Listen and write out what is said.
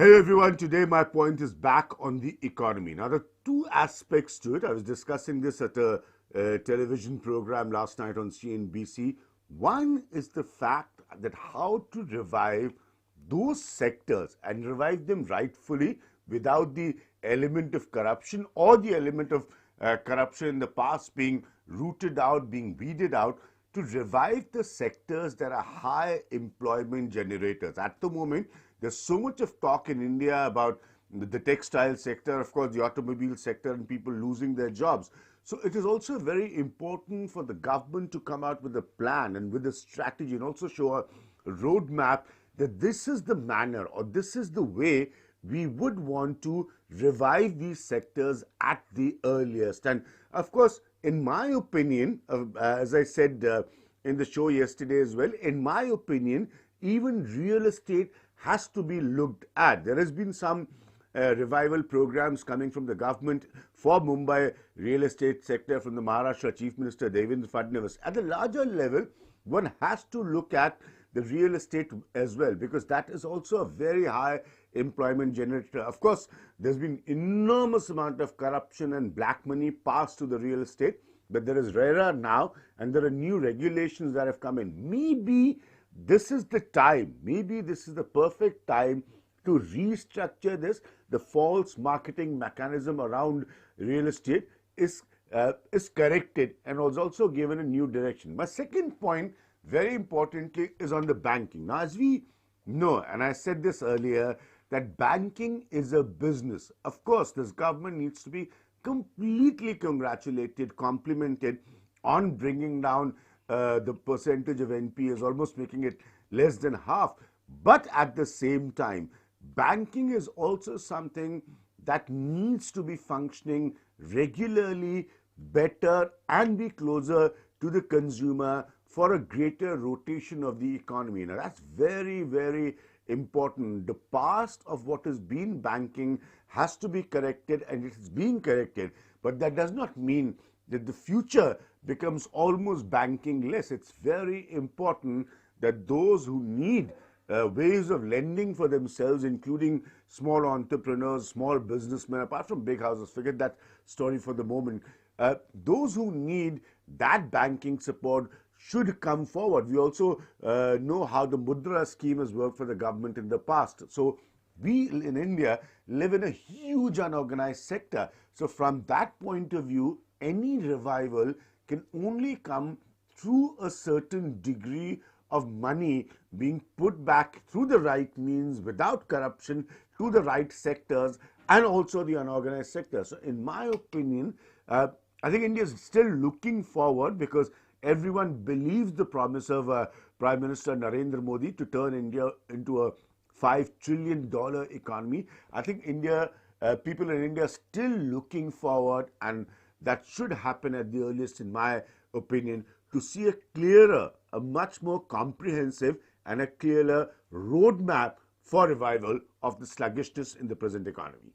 Hey everyone, today my point is back on the economy. Now, there are two aspects to it. I was discussing this at a television program last night on CNBC. One is the fact that how to revive those sectors and revive them rightfully without the element of corruption or the element of corruption in the past being rooted out, being weeded out, to revive the sectors that are high employment generators. At the moment, there's so much of talk in India about the textile sector, of course, the automobile sector, and people losing their jobs. So it is also very important for the government to come out with a plan and with a strategy and also show a roadmap that this is the manner or this is the way we would want to revive these sectors at the earliest. And of course, in my opinion, as I said in the show yesterday as well, in my opinion, even real estate has to be looked at. There has been some revival programs coming from the government for Mumbai real estate sector from the Maharashtra Chief Minister Devendra Fadnavis. At the larger level, one has to look at the real estate as well, because that is also a very high employment generator. Of course, there's been enormous amount of corruption and black money passed to the real estate, but there is RERA now, and there are new regulations that have come in. Maybe this is the time, maybe this is the perfect time to restructure this. The false marketing mechanism around real estate is corrected and was also given a new direction. My second point, very importantly, is on the banking. Now, as we know, and I said this earlier, that banking is a business. Of course, this government needs to be completely congratulated, complimented on bringing down the percentage of NPAs, almost making it less than half. But at the same time, banking is also something that needs to be functioning regularly, better, and be closer to the consumer for a greater rotation of the economy. Now, that's very, very important. The past of what has been banking has to be corrected, and it is being corrected. But that does not mean that the future becomes almost banking-less. It's very important that those who need ways of lending for themselves, including small entrepreneurs, small businessmen, apart from big houses, forget that story for the moment, those who need that banking support should come forward. We also know how the Mudra scheme has worked for the government in the past. So we in India live in a huge unorganized sector. So from that point of view, any revival can only come through a certain degree of money being put back through the right means, without corruption, to the right sectors and also the unorganized sector. So in my opinion, I think India is still looking forward, because everyone believes the promise of Prime Minister Narendra Modi to turn India into a $5 trillion economy. I think people in India are still looking forward, and that should happen at the earliest, in my opinion, to see a clearer, a much more comprehensive and a clearer roadmap for revival of the sluggishness in the present economy.